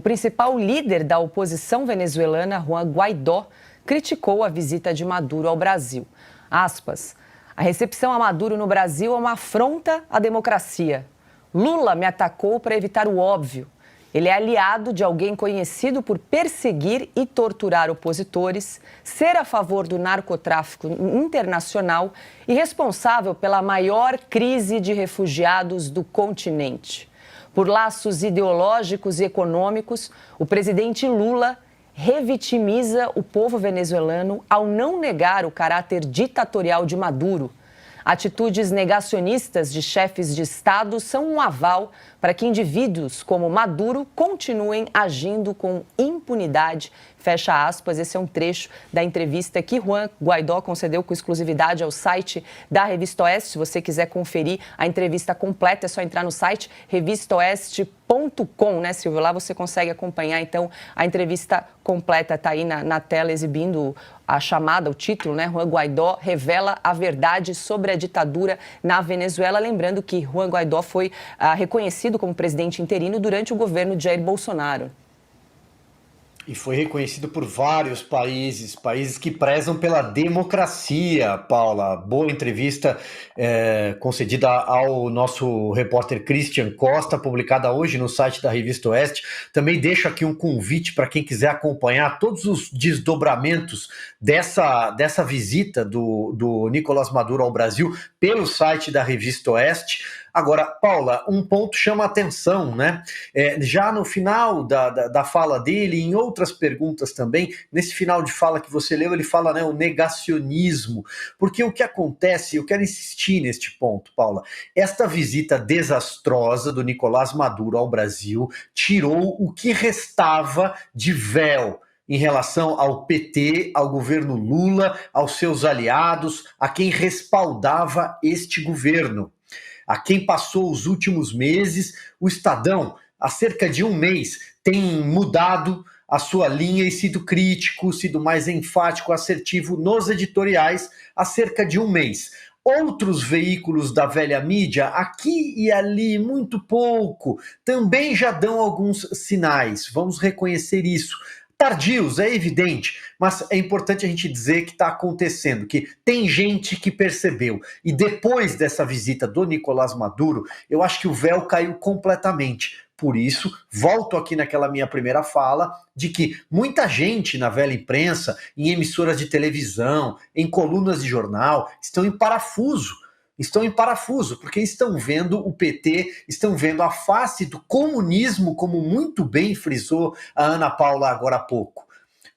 principal líder da oposição venezuelana, Juan Guaidó, criticou a visita de Maduro ao Brasil. Aspas, a recepção a Maduro no Brasil é uma afronta à democracia. Lula me atacou para evitar o óbvio. Ele é aliado de alguém conhecido por perseguir e torturar opositores, ser a favor do narcotráfico internacional e responsável pela maior crise de refugiados do continente. Por laços ideológicos e econômicos, o presidente Lula revitimiza o povo venezuelano ao não negar o caráter ditatorial de Maduro. Atitudes negacionistas de chefes de Estado são um aval para que indivíduos como Maduro continuem agindo com impunidade. Fecha aspas, esse é um trecho da entrevista que Juan Guaidó concedeu com exclusividade ao site da Revista Oeste. Se você quiser conferir a entrevista completa, é só entrar no site revistaoeste.com, né, Silvio? Lá você consegue acompanhar, então, a entrevista completa. Está aí na tela exibindo a chamada, o título, né? Juan Guaidó revela a verdade sobre a ditadura na Venezuela. Lembrando que Juan Guaidó foi reconhecido como presidente interino durante o governo de Jair Bolsonaro. E foi reconhecido por vários países que prezam pela democracia, Paula. Boa entrevista concedida ao nosso repórter Christian Costa, publicada hoje no site da Revista Oeste. Também deixo aqui um convite para quem quiser acompanhar todos os desdobramentos dessa visita do Nicolás Maduro ao Brasil pelo site da Revista Oeste. Agora, Paula, um ponto chama a atenção, né? Já no final da fala dele, em outras perguntas também, nesse final de fala que você leu, ele fala, né, o negacionismo. Porque o que acontece, eu quero insistir neste ponto, Paula, esta visita desastrosa do Nicolás Maduro ao Brasil tirou o que restava de véu em relação ao PT, ao governo Lula, aos seus aliados, a quem respaldava este governo. A quem passou os últimos meses, o Estadão, há cerca de um mês, tem mudado a sua linha e sido crítico, sido mais enfático, assertivo nos editoriais há cerca de um mês. Outros veículos da velha mídia, aqui e ali, muito pouco, também já dão alguns sinais, vamos reconhecer isso. Tardios, é evidente, mas é importante a gente dizer que está acontecendo, que tem gente que percebeu. E depois dessa visita do Nicolás Maduro, eu acho que o véu caiu completamente. Por isso, volto aqui naquela minha primeira fala, de que muita gente na velha imprensa, em emissoras de televisão, em colunas de jornal, estão em parafuso, porque estão vendo o PT, estão vendo a face do comunismo, como muito bem frisou a Ana Paula agora há pouco.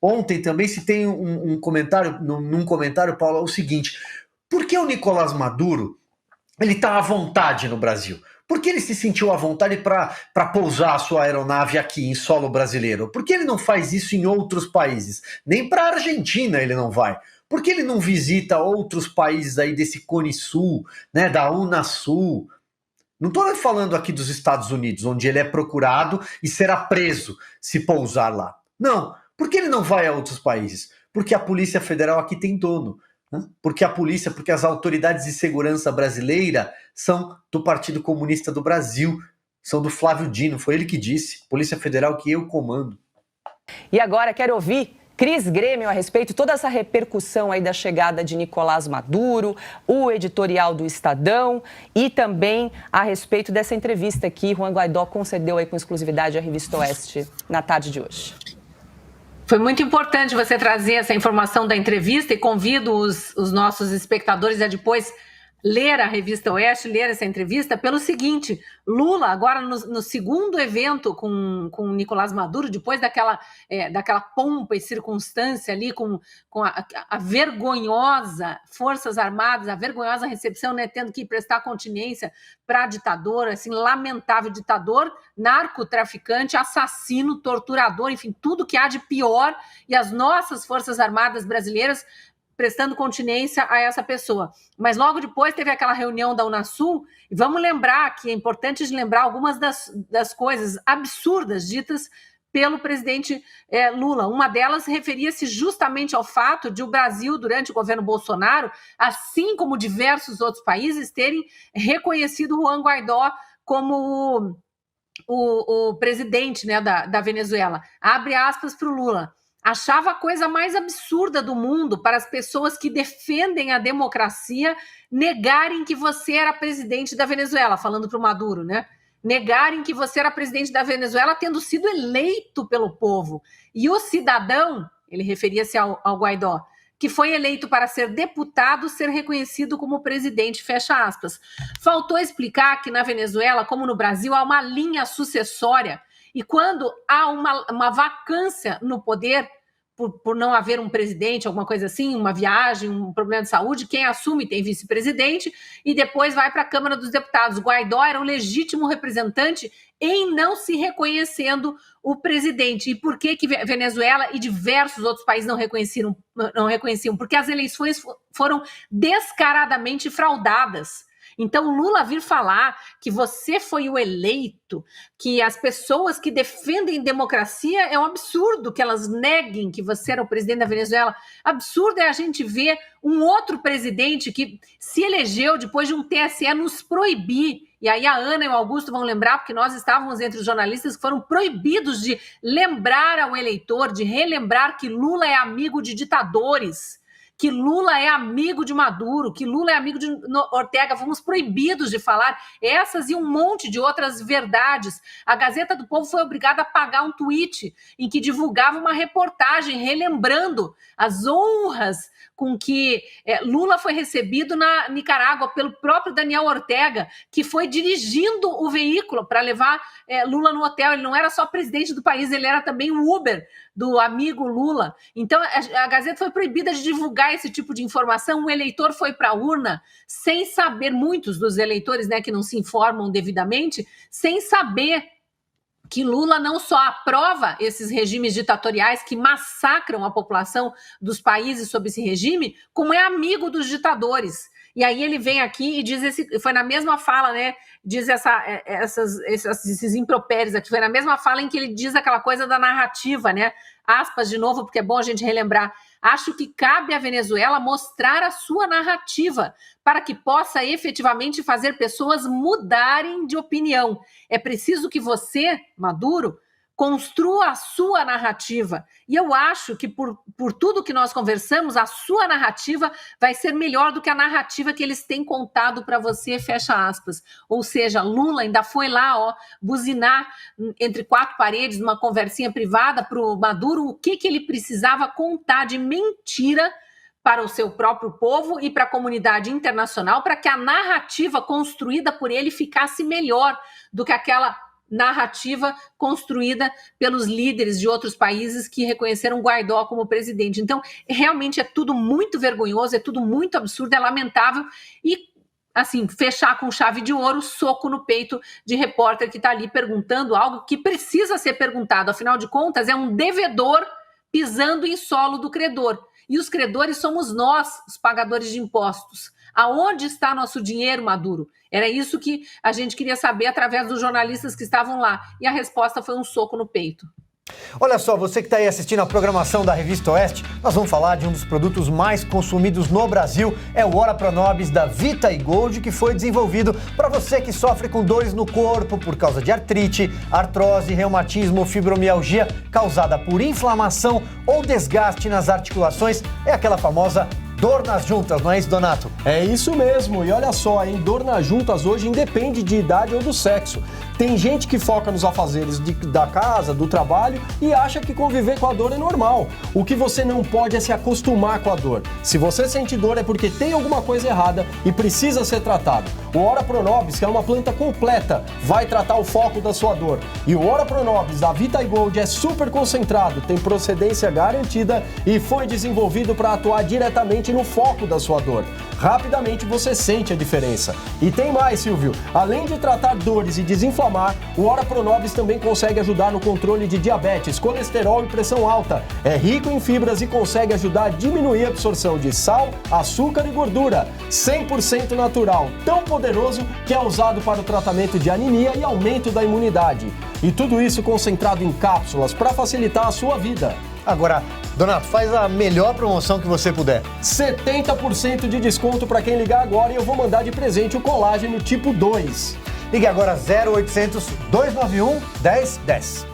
Ontem também se tem um comentário, num comentário, Paula, o seguinte: por que o Nicolás Maduro ele está à vontade no Brasil? Por que ele se sentiu à vontade para pousar a sua aeronave aqui em solo brasileiro? Por que ele não faz isso em outros países? Nem para a Argentina ele não vai. Por que ele não visita outros países aí desse Cone Sul, né, da Unasul? Não estou falando aqui dos Estados Unidos, onde ele é procurado e será preso se pousar lá. Não. Por que ele não vai a outros países? Porque a Polícia Federal aqui tem dono. Né? Porque as autoridades de segurança brasileira são do Partido Comunista do Brasil, são do Flávio Dino, foi ele que disse, Polícia Federal que eu comando. E agora quero ouvir Cris Grêmio a respeito de toda essa repercussão aí da chegada de Nicolás Maduro, o editorial do Estadão e também a respeito dessa entrevista que Juan Guaidó concedeu aí com exclusividade à Revista Oeste na tarde de hoje. Foi muito importante você trazer essa informação da entrevista e convido os nossos espectadores a depois ler a Revista Oeste, ler essa entrevista, pelo seguinte: Lula, agora no segundo evento com Nicolás Maduro, depois daquela pompa e circunstância ali, com a vergonhosa Forças Armadas, a vergonhosa recepção, né, tendo que prestar continência para ditador, assim, lamentável ditador, narcotraficante, assassino, torturador, enfim, tudo que há de pior, e as nossas Forças Armadas brasileiras prestando continência a essa pessoa. Mas logo depois teve aquela reunião da Unasul, e vamos lembrar que é importante lembrar algumas das coisas absurdas ditas pelo presidente Lula. Uma delas referia-se justamente ao fato de o Brasil, durante o governo Bolsonaro, assim como diversos outros países, terem reconhecido Juan Guaidó como o presidente, né, da Venezuela, abre aspas para o Lula, achava a coisa mais absurda do mundo para as pessoas que defendem a democracia negarem que você era presidente da Venezuela, falando para o Maduro, né? Negarem que você era presidente da Venezuela tendo sido eleito pelo povo. E o cidadão, ele referia-se ao Guaidó, que foi eleito para ser deputado, ser reconhecido como presidente, fecha aspas. Faltou explicar que na Venezuela, como no Brasil, há uma linha sucessória e quando há uma vacância no poder, por não haver um presidente, alguma coisa assim, uma viagem, um problema de saúde, quem assume tem vice-presidente e depois vai para a Câmara dos Deputados. Guaidó era um legítimo representante em não se reconhecendo o presidente. E por que Venezuela e diversos outros países não reconheciam? Porque as eleições foram descaradamente fraudadas. Então, Lula vir falar que você foi o eleito, que as pessoas que defendem democracia, é um absurdo que elas neguem que você era o presidente da Venezuela. Absurdo é a gente ver um outro presidente que se elegeu depois de um TSE nos proibir. E aí a Ana e o Augusto vão lembrar, porque nós estávamos entre os jornalistas que foram proibidos de lembrar ao eleitor, de relembrar que Lula é amigo de ditadores, que Lula é amigo de Maduro, que Lula é amigo de Ortega. Fomos proibidos de falar essas e um monte de outras verdades. A Gazeta do Povo foi obrigada a pagar um tweet em que divulgava uma reportagem relembrando as honras com que Lula foi recebido na Nicarágua pelo próprio Daniel Ortega, que foi dirigindo o veículo para levar Lula no hotel. Ele não era só presidente do país, ele era também o Uber do amigo Lula. Então, a Gazeta foi proibida de divulgar esse tipo de informação. O eleitor foi para a urna sem saber, muitos dos eleitores, né, que não se informam devidamente, sem saber que Lula não só aprova esses regimes ditatoriais que massacram a população dos países sob esse regime, como é amigo dos ditadores. E aí ele vem aqui e diz foi na mesma fala, né? Diz esses impropérios aqui, foi na mesma fala em que ele diz aquela coisa da narrativa, né? Aspas de novo, porque é bom a gente relembrar. Acho que cabe à Venezuela mostrar a sua narrativa para que possa efetivamente fazer pessoas mudarem de opinião. É preciso que você, Maduro, construa a sua narrativa. E eu acho que por tudo que nós conversamos, a sua narrativa vai ser melhor do que a narrativa que eles têm contado para você, fecha aspas. Ou seja, Lula ainda foi lá, buzinar entre quatro paredes, numa conversinha privada para o Maduro, o que ele precisava contar de mentira para o seu próprio povo e para a comunidade internacional, para que a narrativa construída por ele ficasse melhor do que aquela narrativa construída pelos líderes de outros países que reconheceram Guaidó como presidente. Então, realmente é tudo muito vergonhoso, é tudo muito absurdo, é lamentável e, assim, fechar com chave de ouro, soco no peito de repórter que está ali perguntando algo que precisa ser perguntado. Afinal de contas, é um devedor pisando em solo do credor. E os credores somos nós, os pagadores de impostos. Aonde está nosso dinheiro, Maduro? Era isso que a gente queria saber através dos jornalistas que estavam lá. E a resposta foi um soco no peito. Olha só, você que está aí assistindo a programação da Revista Oeste, nós vamos falar de um dos produtos mais consumidos no Brasil, é o Ora Pronobis da Vita e Gold, que foi desenvolvido para você que sofre com dores no corpo por causa de artrite, artrose, reumatismo ou fibromialgia causada por inflamação ou desgaste nas articulações, é aquela famosa dor nas juntas, não é isso, Donato? É isso mesmo, e olha só, hein? Dor nas juntas hoje independe de idade ou do sexo. Tem gente que foca nos afazeres da casa, do trabalho e acha que conviver com a dor é normal. O que você não pode é se acostumar com a dor. Se você sente dor é porque tem alguma coisa errada e precisa ser tratado. O Ora Pronobis, que é uma planta completa, vai tratar o foco da sua dor. E o Ora Pronobis da Vita e Gold é super concentrado, tem procedência garantida e foi desenvolvido para atuar diretamente no foco da sua dor. Rapidamente você sente a diferença. E tem mais, Silvio. Além de tratar dores e desinflamar, o Ora Pronobis também consegue ajudar no controle de diabetes, colesterol e pressão alta. É rico em fibras e consegue ajudar a diminuir a absorção de sal, açúcar e gordura. 100% natural, tão poderoso que é usado para o tratamento de anemia e aumento da imunidade. E tudo isso concentrado em cápsulas para facilitar a sua vida. Agora, Donato, faz a melhor promoção que você puder. 70% de desconto para quem ligar agora e eu vou mandar de presente o colágeno tipo 2. Ligue agora 0800 291 1010.